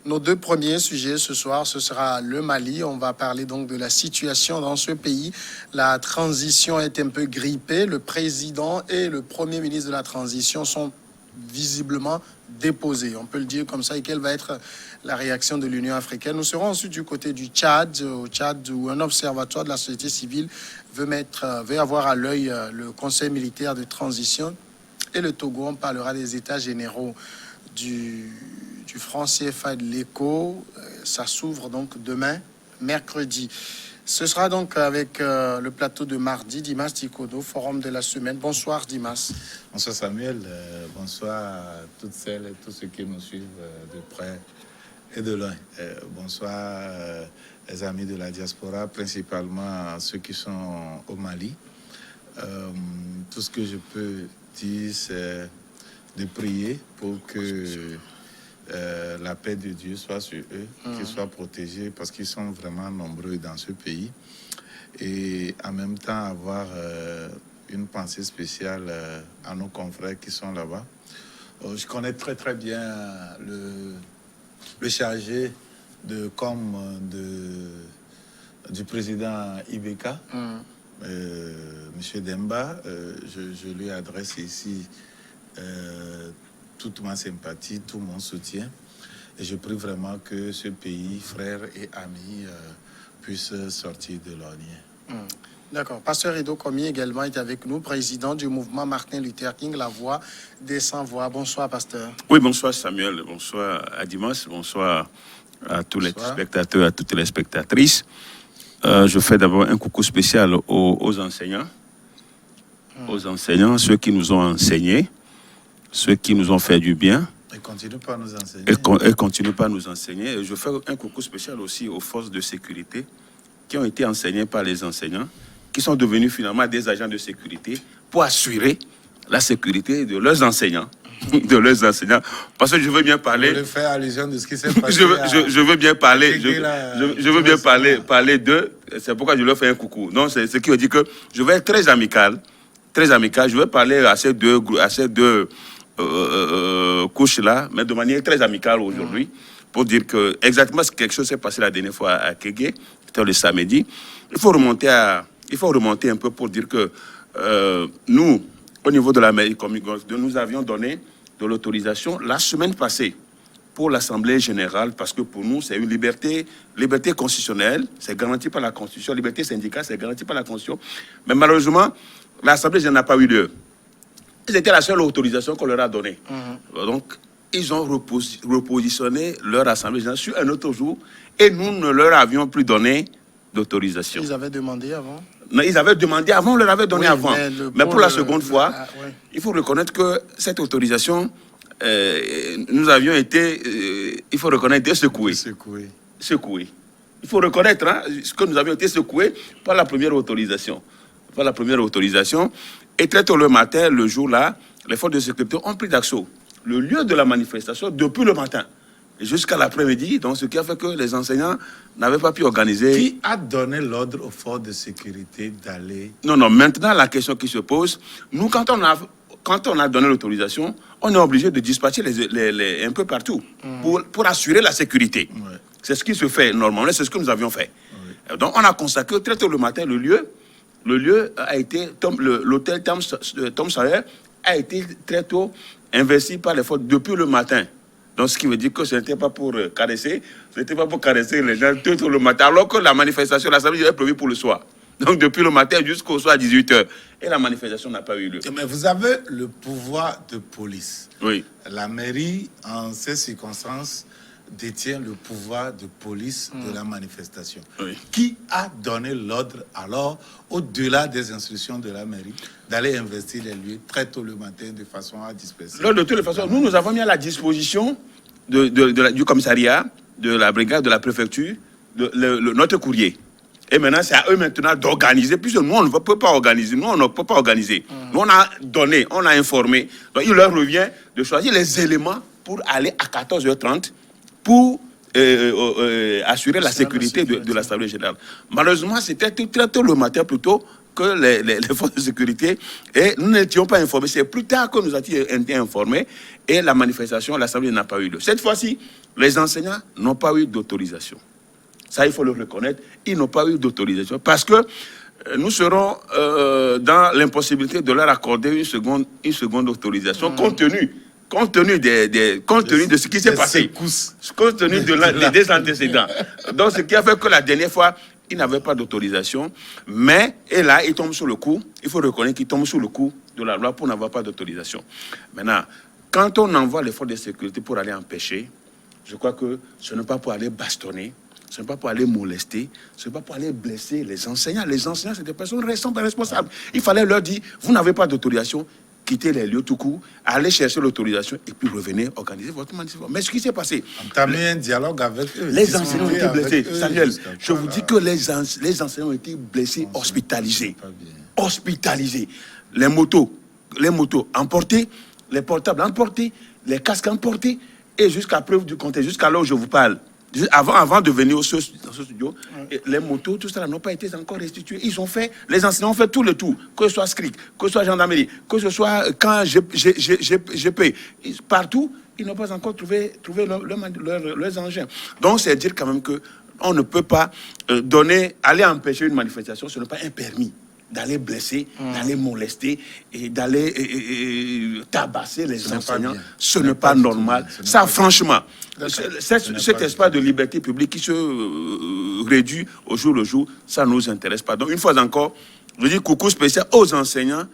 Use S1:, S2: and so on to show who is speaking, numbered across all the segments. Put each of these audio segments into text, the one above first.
S1: Nos deux premiers sujets ce soir, ce sera le Mali. On va parler donc de la situation dans ce pays. La transition est un peu grippée. Le président et le premier ministre de la transition sont visiblement déposés. On peut le dire comme ça. Et quelle va être la réaction de l'Union africaine? Nous serons ensuite du côté du Tchad, au Tchad, où un observatoire de la société civile veut avoir à l'œil le Conseil militaire de transition. Et le Togo, on parlera des états généraux du franc CFA et de l'éco. Ça s'ouvre donc demain, mercredi. Ce sera donc avec le plateau de mardi, Dimas Tikodo, forum de la semaine. Bonsoir Dimas.
S2: Bonsoir Samuel, bonsoir à toutes celles et tous ceux qui nous suivent de près et de loin. Bonsoir les amis de la diaspora, principalement ceux qui sont au Mali. Tout ce que je peux dire, c'est de prier pour que la paix de Dieu soit sur eux, qu'ils soient protégés parce qu'ils sont vraiment nombreux dans ce pays. Et en même temps avoir une pensée spéciale à nos confrères qui sont là-bas. Je connais très très bien le chargé de com du président Ibeka, Monsieur Demba. Je lui adresse ici toute ma sympathie, tout mon soutien. Et je prie vraiment que ce pays, frères et amis, puisse sortir de l'ornière.
S1: D'accord. Pasteur Edo Komi également est avec nous, président du mouvement Martin Luther King, la voix des sans-voix. Bonsoir, pasteur.
S3: Oui, bonsoir Samuel, bonsoir à Dimas, bonsoir à tous les spectateurs, à toutes les spectatrices. Je fais d'abord un coucou spécial aux enseignants, ceux qui nous ont enseigné, ceux qui nous ont fait du bien.
S2: Et continuent pas à nous enseigner.
S3: Et continuent pas à nous enseigner. Et je fais un coucou spécial aussi aux forces de sécurité qui ont été enseignées par les enseignants, qui sont devenus finalement des agents de sécurité pour assurer la sécurité de leurs enseignants. Parce que je veux bien parler.
S2: Je faire allusion de ce qui s'est passé.
S3: Je veux bien parler. Je veux bien parler d'eux. C'est pourquoi je leur fais un coucou. Donc, c'est ce qui veut dire que je vais être très amical. Je vais parler à ces deux couches-là, mais de manière très amicale aujourd'hui, pour dire que exactement quelque chose s'est passé la dernière fois à Kégué, c'était le samedi. Il faut remonter un peu pour dire que nous, au niveau de la mairie commune, nous avions donné de l'autorisation la semaine passée pour l'Assemblée générale, parce que pour nous, c'est une liberté constitutionnelle, c'est garanti par la Constitution, liberté syndicale, c'est garanti par la Constitution. Mais malheureusement, l'Assemblée générale n'a pas eu lieu. C'était la seule autorisation qu'on leur a donnée. Donc, ils ont repositionné leur Assemblée générale sur un autre jour et nous ne leur avions plus donné d'autorisation.
S1: Ils avaient demandé avant?
S3: Non, ils avaient demandé avant, on leur avait donné avant. Mais pour la seconde fois, il faut reconnaître que cette autorisation, nous avions été, il faut reconnaître, secoués. Il faut reconnaître que nous avions été secoués par la première autorisation. Et très tôt le matin, le jour-là, les forces de sécurité ont pris d'assaut le lieu de la manifestation depuis le matin jusqu'à l'après-midi. Donc, ce qui a fait que les enseignants n'avaient pas pu organiser.
S2: Qui a donné l'ordre aux forces de sécurité d'aller?
S3: Non. Maintenant, la question qui se pose, nous, quand on a donné l'autorisation, on est obligé de dispatcher un peu partout pour assurer la sécurité. Ouais. C'est ce qui se fait normalement, c'est ce que nous avions fait. Ouais. Donc, on a consacré très tôt le matin le lieu a été, l'hôtel Tom Sawyer a été très tôt investi par les forces depuis le matin. Donc, ce qui veut dire que ce n'était pas pour caresser, les gens tout tôt le matin, alors que la manifestation, l'Assemblée est prévue pour le soir. Donc, depuis le matin jusqu'au soir à 18h. Et la manifestation n'a pas eu lieu.
S2: Mais vous avez le pouvoir de police.
S3: Oui.
S2: La mairie, en ces circonstances, détient le pouvoir de police de la manifestation. Oui. Qui a donné l'ordre, alors, au-delà des instructions de la mairie, d'aller investir les lieux très tôt le matin de façon à disperser?
S3: Alors, de toutes les façons, nous avons mis à la disposition du commissariat, de la brigade, de la préfecture, notre courrier. Et maintenant, c'est à eux maintenant d'organiser, puisque nous, on ne peut pas organiser. Nous, on a donné, on a informé. Donc, il leur revient de choisir les éléments pour aller à 14h30 pour assurer la sécurité de l'Assemblée générale. Malheureusement, c'était très tôt le matin plutôt que les forces de sécurité, et nous n'étions pas informés. C'est plus tard que nous avons été informés, et la manifestation, l'Assemblée n'a pas eu lieu. Cette fois-ci, les enseignants n'ont pas eu d'autorisation. Ça, il faut le reconnaître. Ils n'ont pas eu d'autorisation parce que nous serons dans l'impossibilité de leur accorder une seconde autorisation compte tenu de ce qui s'est passé, compte tenu des antécédents. Donc, ce qui a fait que la dernière fois, ils n'avaient pas d'autorisation, et là, ils tombent sous le coup. Il faut reconnaître qu'ils tombent sous le coup de la loi pour n'avoir pas d'autorisation. Maintenant, quand on envoie les forces de sécurité pour aller empêcher, je crois que ce n'est pas pour aller bastonner, ce n'est pas pour aller molester, ce n'est pas pour aller blesser les enseignants. Les enseignants, c'est des personnes responsables. Il fallait leur dire, vous n'avez pas d'autorisation, quittez les lieux tout court, allez chercher l'autorisation et puis revenez organiser votre manifestation. Mais ce qui s'est passé...
S2: Entamer un dialogue avec eux.
S3: Les enseignants ont été blessés. Samuel, je vous dis que les enseignants ont été blessés, hospitalisés. Hospitalisés. Les motos emportées, les portables emportés, les casques emportés, et jusqu'à preuve du contraire, jusqu'à là où je vous parle, avant de venir dans ce studio, les motos, tout ça n'ont pas été encore restitués. Les enseignants ont fait tout le tour, que ce soit SCRIC, que ce soit gendarmerie, que ce soit quand GP, partout, ils n'ont pas encore trouvé leurs engins. Donc, c'est dire quand même que on ne peut pas aller empêcher une manifestation, ce n'est pas un permis d'aller blesser, d'aller molester et d'aller tabasser les enseignants. Ce n'est pas normal. Ça, franchement, cet espace de liberté publique qui se réduit au jour le jour, ça ne nous intéresse pas. Donc, une fois encore, je dis coucou spécial aux enseignants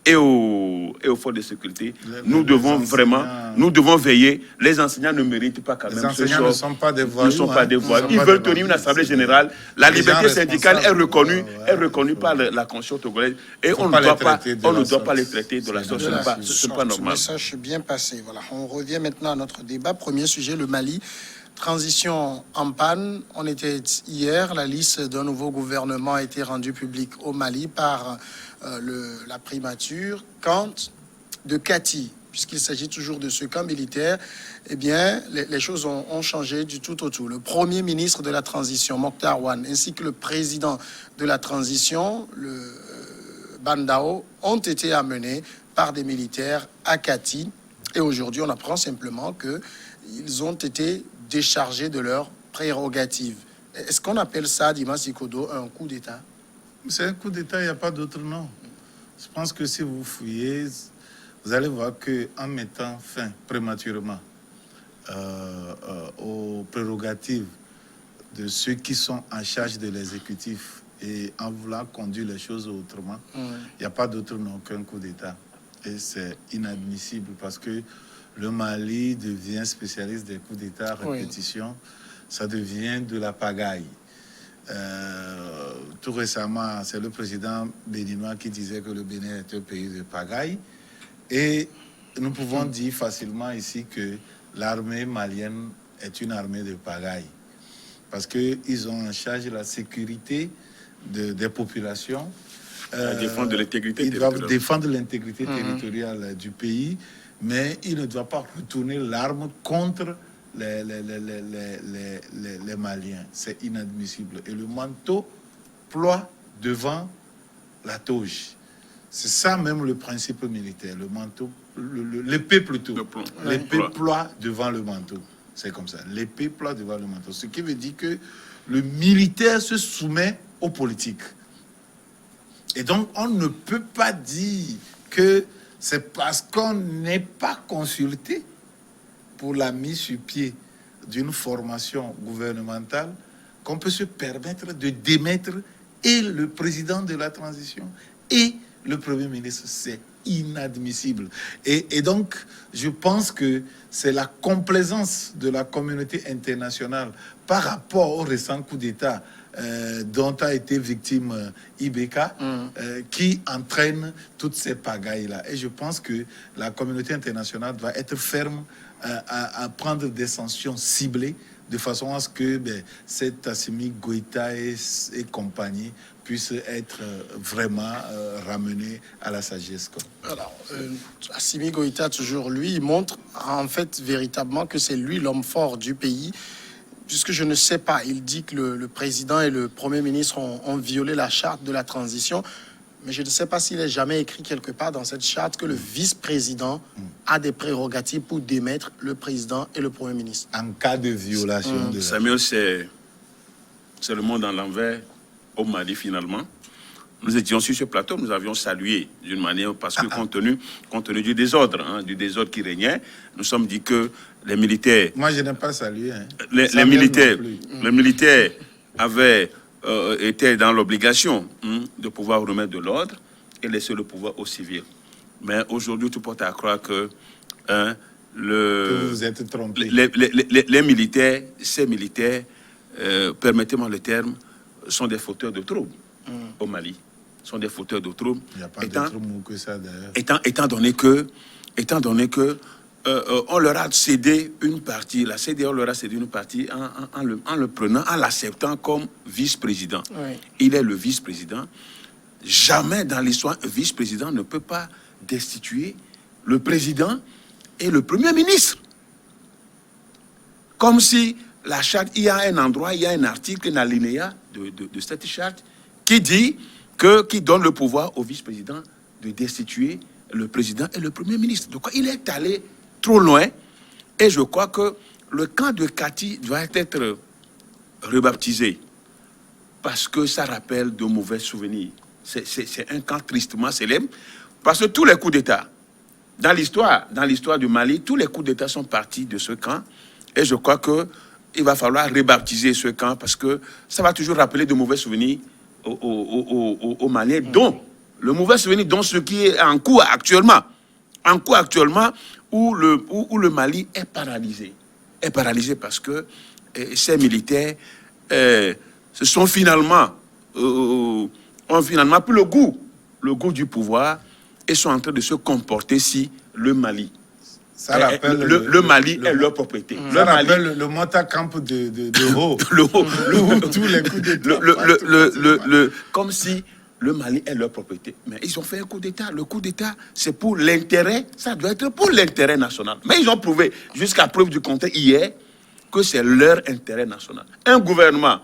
S3: et aux forces de sécurité. Nous devons veiller. Les enseignants ne méritent pas quand même ce sort.
S2: Les enseignants ne sont pas des voyous.
S3: Ils veulent tenir une assemblée générale. La liberté syndicale est reconnue par la Constitution togolaise. Et on ne doit pas les traiter de la sorte. Ce n'est pas normal.
S1: Le message est bien passé. Voilà. On revient maintenant à notre débat. Premier sujet, le Mali. Transition en panne. On était hier. La liste d'un nouveau gouvernement a été rendue publique au Mali par la primature. Quant de Kati, puisqu'il s'agit toujours de ce camp militaire, eh bien, les choses ont changé du tout au tout. Le premier ministre de la transition, Mokhtar Wane, ainsi que le président de la transition, le Bandao, ont été amenés par des militaires à Kati. Et aujourd'hui, on apprend simplement qu'ils ont été déchargés de leurs prérogatives. Est-ce qu'on appelle ça, Dimas Sikodo, un coup d'État?
S2: C'est un coup d'État, il n'y a pas d'autre nom. Je pense que si vous fouillez, vous allez voir qu'en mettant fin prématurément aux prérogatives de ceux qui sont en charge de l'exécutif et en voulant conduire les choses autrement, il n'y a pas d'autre nom qu'un coup d'État. Et c'est inadmissible parce que le Mali devient spécialiste des coups d'État à répétition. Ça devient de la pagaille. Tout récemment, c'est le président béninois qui disait que le Bénin est un pays de pagaille. Et nous pouvons dire facilement ici que l'armée malienne est une armée de pagaille. Parce qu'ils ont en charge la sécurité des populations.
S3: Défendre l'intégrité
S2: ils doivent défendre l'intégrité territoriale du pays, mais ils ne doivent pas retourner l'arme contre les Maliens. C'est inadmissible. Et le manteau ploie devant la toge. C'est ça même le principe militaire. Le manteau, l'épée plutôt. L'épée ploie devant le manteau. C'est comme ça. L'épée ploie devant le manteau. Ce qui veut dire que le militaire se soumet aux politiques. Et donc, on ne peut pas dire que c'est parce qu'on n'est pas consulté pour la mise sur pied d'une formation gouvernementale qu'on peut se permettre de démettre et le président de la transition et le Premier ministre. C'est inadmissible. Et donc, je pense que c'est la complaisance de la communauté internationale par rapport au récent coup d'État dont a été victime IBK, qui entraîne toutes ces pagailles-là. Et je pense que la communauté internationale doit être ferme à prendre des sanctions ciblées de façon à ce que cet Assimi Goïta et compagnie puisse être vraiment ramené à la sagesse.
S1: Alors, Assimi Goïta, toujours lui, il montre en fait véritablement que c'est lui l'homme fort du pays. Puisque je ne sais pas, il dit que le président et le premier ministre ont violé la charte de la transition. Mais je ne sais pas s'il est jamais écrit quelque part dans cette charte que le vice-président a des prérogatives pour démettre le président et le premier ministre.
S2: En cas de violation de la...
S3: Samuel, c'est le monde en l'envers au Mali finalement. Nous étions sur ce plateau, nous avions salué d'une manière, parce que compte tenu du désordre qui régnait, nous sommes dit que les militaires...
S2: Moi, je n'ai pas salué. Hein.
S3: Les militaires avaient été dans l'obligation de pouvoir remettre de l'ordre et laisser le pouvoir aux civils. Mais aujourd'hui, tout porte à croire que
S2: que vous êtes trompé.
S3: Les militaires, ces militaires, permettez-moi le terme, sont des fauteurs de troubles au Mali. Sont des fauteurs de troubles.
S2: Il n'y a pas de troubles que ça d'ailleurs.
S3: Étant donné que on leur a cédé une partie, la CDAO leur a cédé une partie en le prenant, en l'acceptant comme vice-président.
S1: Oui.
S3: Il est le vice-président. Jamais dans l'histoire, un vice-président ne peut pas destituer le président et le premier ministre. Comme si la charte, il y a un endroit, il y a un article, un alinéa de cette charte qui dit qui donne le pouvoir au vice-président de destituer le président et le premier ministre. Donc il est allé trop loin et je crois que le camp de Kati doit être rebaptisé parce que ça rappelle de mauvais souvenirs. C'est un camp tristement célèbre parce que tous les coups d'État, dans l'histoire du Mali, tous les coups d'État sont partis de ce camp et je crois qu'il va falloir rebaptiser ce camp parce que ça va toujours rappeler de mauvais souvenirs au Mali, dont le mauvais souvenir, dont ce qui est en cours actuellement, où le Mali est paralysé. Est paralysé parce que ces militaires ont finalement pris le goût du pouvoir et sont en train de se comporter si le Mali.
S2: Ça rappelle
S3: le Mali est leur propriété.
S2: Ça rappelle le Monta-Camp de Ho. Tous les coups d'État.
S3: Comme si le Mali est leur propriété. Mais ils ont fait un coup d'État. Le coup d'État, c'est pour l'intérêt, ça doit être pour l'intérêt national. Mais ils ont prouvé, jusqu'à preuve du contraire hier, que c'est leur intérêt national. Un gouvernement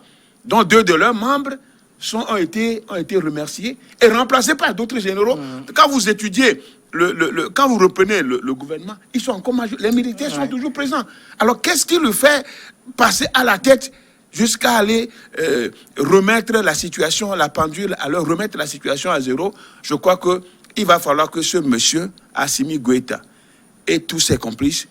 S3: dont 2 de leurs membres ont été remerciés et remplacés par d'autres généraux. Quand vous étudiez, quand vous reprenez le gouvernement, ils sont encore majeurs. Les militaires sont toujours présents. Alors, qu'est-ce qui le fait passer à la tête jusqu'à aller remettre la situation, la pendule, alors remettre la situation à zéro? Je crois qu'il va falloir que ce monsieur, Assimi Goïta, et tous ses complices,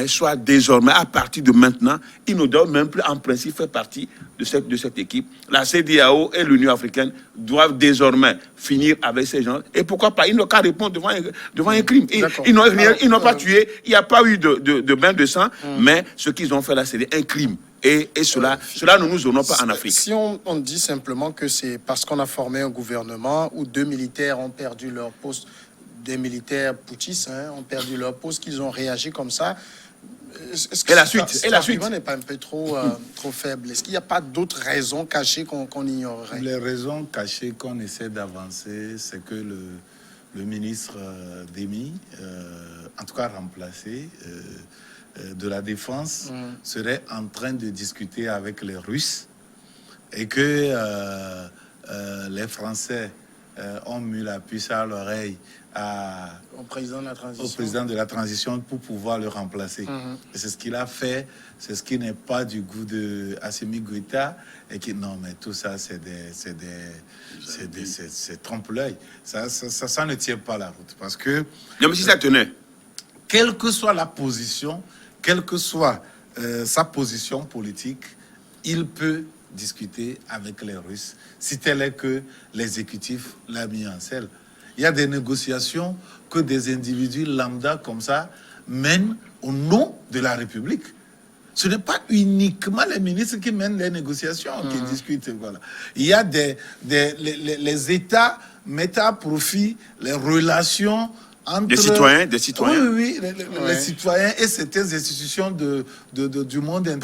S3: soient désormais, à partir de maintenant, ils ne doivent même plus en principe faire partie de cette équipe. La CEDEAO et l'Union africaine doivent désormais finir avec ces gens. Et pourquoi pas? Ils n'ont qu'à répondre devant un crime. Ils n'ont pas tué, il n'y a pas eu de bain de sang, mais ce qu'ils ont fait là, c'est un crime. Et cela ne nous honore pas en Afrique.
S1: Si on dit simplement que c'est parce qu'on a formé un gouvernement où 2 militaires ont perdu leur poste, des militaires putschistes ont perdu leur poste, qu'ils ont réagi comme ça.
S3: Et la suite,
S1: l'argument n'est pas un peu trop faible? Est-ce qu'il n'y a pas d'autres raisons cachées qu'on ignorerait?
S2: Les raisons cachées qu'on essaie d'avancer, c'est que le ministre Démy, en tout cas remplacé, de la Défense, serait en train de discuter avec les Russes et que les Français ont mis la puce à l'oreille
S1: au président
S2: de la transition pour pouvoir le remplacer. Et c'est ce qu'il a fait, c'est ce qui n'est pas du goût de Assimi Goïta et qui non mais tout ça c'est trompe-l'œil. Ça ne tient pas la route parce que
S3: non mais si ça tenait,
S2: quelle que soit la position, quelle que soit sa position politique, il peut discuter avec les Russes si tel est que l'exécutif l'a mis en selle. Il y a des négociations que des individus lambda comme ça mènent au nom de la République. Ce n'est pas uniquement les ministres qui mènent les négociations, qui discutent. Voilà. Il y a les États mettent à profit les relations entre...
S3: Des citoyens.
S2: Oui, les citoyens et certaines institutions du monde international.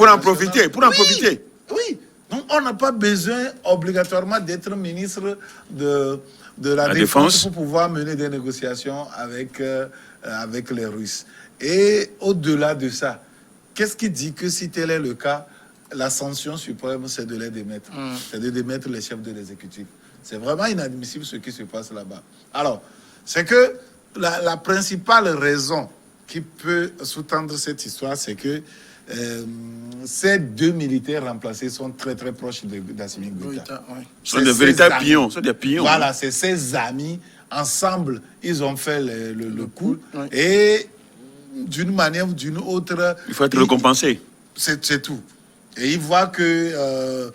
S3: Pour en profiter.
S2: Oui. Donc, on n'a pas besoin obligatoirement d'être ministre de la
S3: Défense
S2: pour pouvoir mener des négociations avec les Russes. Et au-delà de ça, qu'est-ce qui dit que si tel est le cas, la sanction suprême, c'est de les démettre. C'est de démettre les chefs de l'exécutif. C'est vraiment inadmissible ce qui se passe là-bas. Alors, c'est que la principale raison qui peut sous-tendre cette histoire, c'est que ces deux militaires remplacés sont très très proches d'Assimi Goïta.
S1: Oui.
S3: Ce sont des véritables pions. Ce sont des pions.
S2: Voilà, c'est ses amis. Ensemble, ils ont fait le coup.
S1: Oui.
S2: Et d'une manière ou d'une autre...
S3: Il faut être récompensé.
S2: C'est tout. Et ils voient que,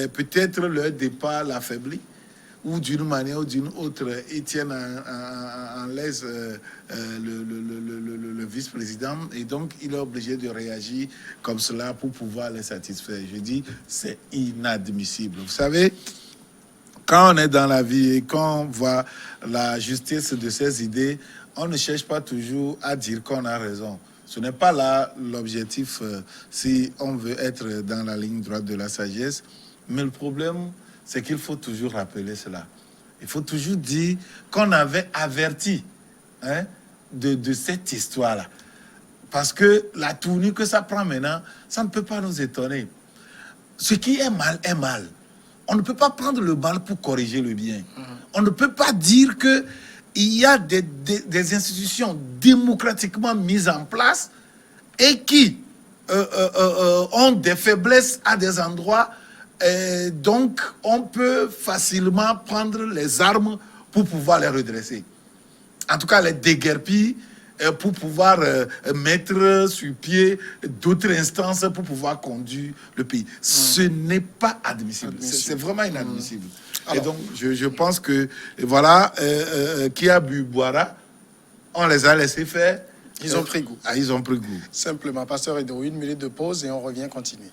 S2: peut-être leur départ l'affaiblit. Ou d'une manière ou d'une autre, ils tiennent en laisse le vice-président. Et donc, il est obligé de réagir comme cela pour pouvoir les satisfaire. Je dis, c'est inadmissible. Vous savez, quand on est dans la vie et quand on voit la justice de ses idées, on ne cherche pas toujours à dire qu'on a raison. Ce n'est pas là l'objectif si on veut être dans la ligne droite de la sagesse. Mais le problème, c'est qu'il faut toujours rappeler cela. Il faut toujours dire qu'on avait averti de cette histoire-là. Parce que la tournure que ça prend maintenant, ça ne peut pas nous étonner. Ce qui est mal est mal. On ne peut pas prendre le mal pour corriger le bien. On ne peut pas dire qu'il y a des institutions démocratiquement mises en place et qui ont des faiblesses à des endroits. Et donc, on peut facilement prendre les armes pour pouvoir les redresser. En tout cas, les déguerpir pour pouvoir mettre sur pied d'autres instances pour pouvoir conduire le pays. Ce n'est pas admissible. C'est vraiment inadmissible. Alors, et donc, je pense que, voilà, qui a bu boira, on les a laissés faire.
S1: Ils ont pris goût.
S2: Ils ont pris goût.
S1: Simplement, Pasteur Edo, 1 minute de pause et on revient continuer.